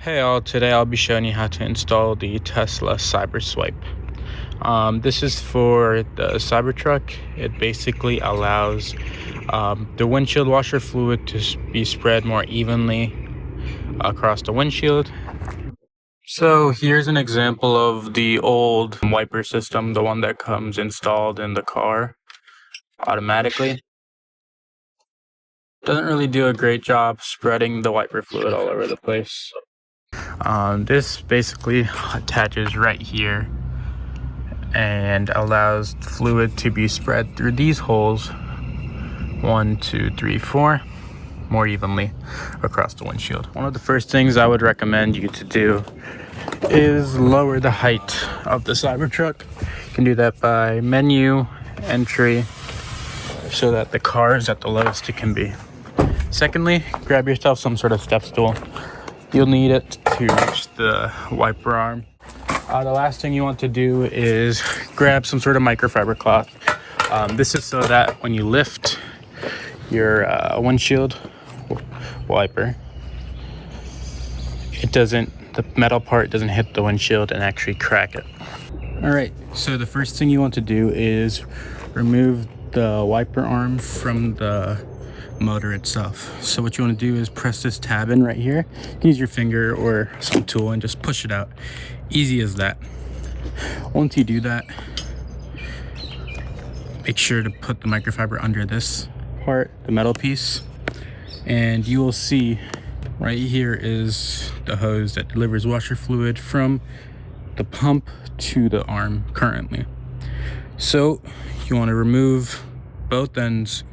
Hey all, today I'll be showing you how to install the Tesla CyberSwipe. This is for the Cybertruck. It basically allows the windshield washer fluid to be spread more evenly across the windshield. So here's an example of the old wiper system, the one that comes installed in the car automatically. Doesn't really do a great job spreading the wiper fluid all over the place. This basically attaches right here and allows fluid to be spread through these holes 1, 2, 3, 4 more evenly across the windshield. One of the first things I would recommend you to do is lower the height of the Cybertruck. You can do that by menu, entry, so that the car is at the lowest it can be. Secondly, grab yourself some sort of step stool. You'll need it to reach the wiper arm. The last thing you want to do is grab some sort of microfiber cloth. This is so that when you lift your windshield wiper, the metal part doesn't hit the windshield and actually crack it. All right, so the first thing you want to do is remove the wiper arm from the motor itself. So what you want to do is press this tab in right here. You can use your finger or some tool and just push it out. Easy as that. Once you do that, make sure to put the microfiber under this part, the metal piece, and you will see right here is the hose that delivers washer fluid from the pump to the arm currently. So you want to remove both ends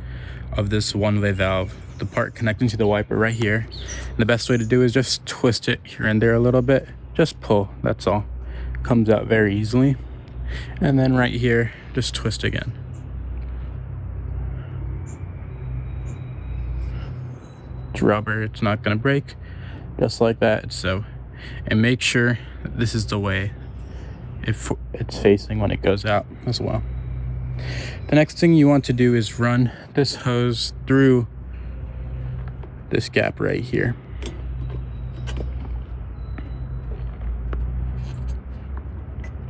of this one-way valve, the part connecting to the wiper right here. And the best way to do is just twist it here and there a little bit. Just pull, that's all. Comes out very easily. And then right here, just twist again. It's rubber, it's not gonna break. Just like that, so. And make sure that this is the way it's facing when it goes out as well. The next thing you want to do is run this hose through this gap right here.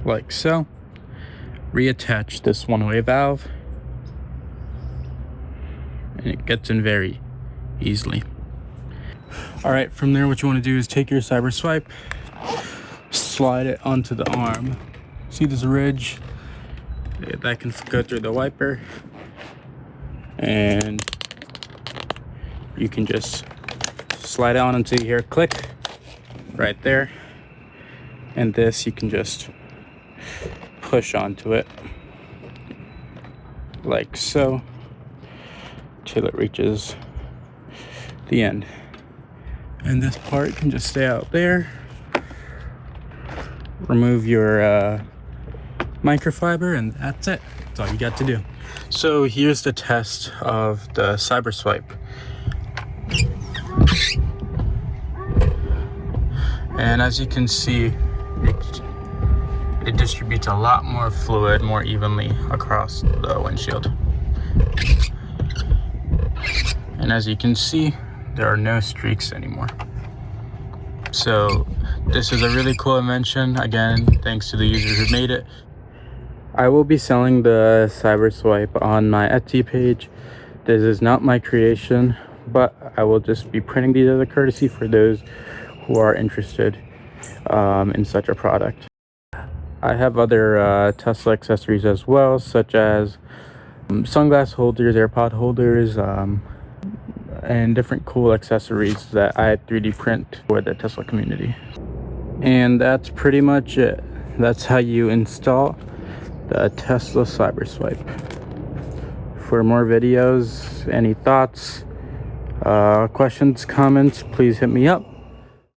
Like so. Reattach this one-way valve, and it gets in very easily. All right, from there what you want to do is take your CyberSwipe, slide it onto the arm. See this ridge? That can go through the wiper, and you can just slide it on until you hear a click right there, and this you can just push onto it like so till it reaches the end, and this part can just stay out there. Remove your microfiber, and that's it. That's all you got to do. So here's the test of the CyberSwipe. And as you can see, it distributes a lot more fluid more evenly across the windshield. And as you can see, there are no streaks anymore. So this is a really cool invention. Again, thanks to the users who made it. I will be selling the CyberSwipe on my Etsy page. This is not my creation, but I will just be printing these as a courtesy for those who are interested in such a product. I have other Tesla accessories as well, such as sunglass holders, AirPod holders, and different cool accessories that I 3D print for the Tesla community. And that's pretty much it. That's how you install the Tesla CyberSwipe. For more videos, any thoughts, questions, comments, please hit me up.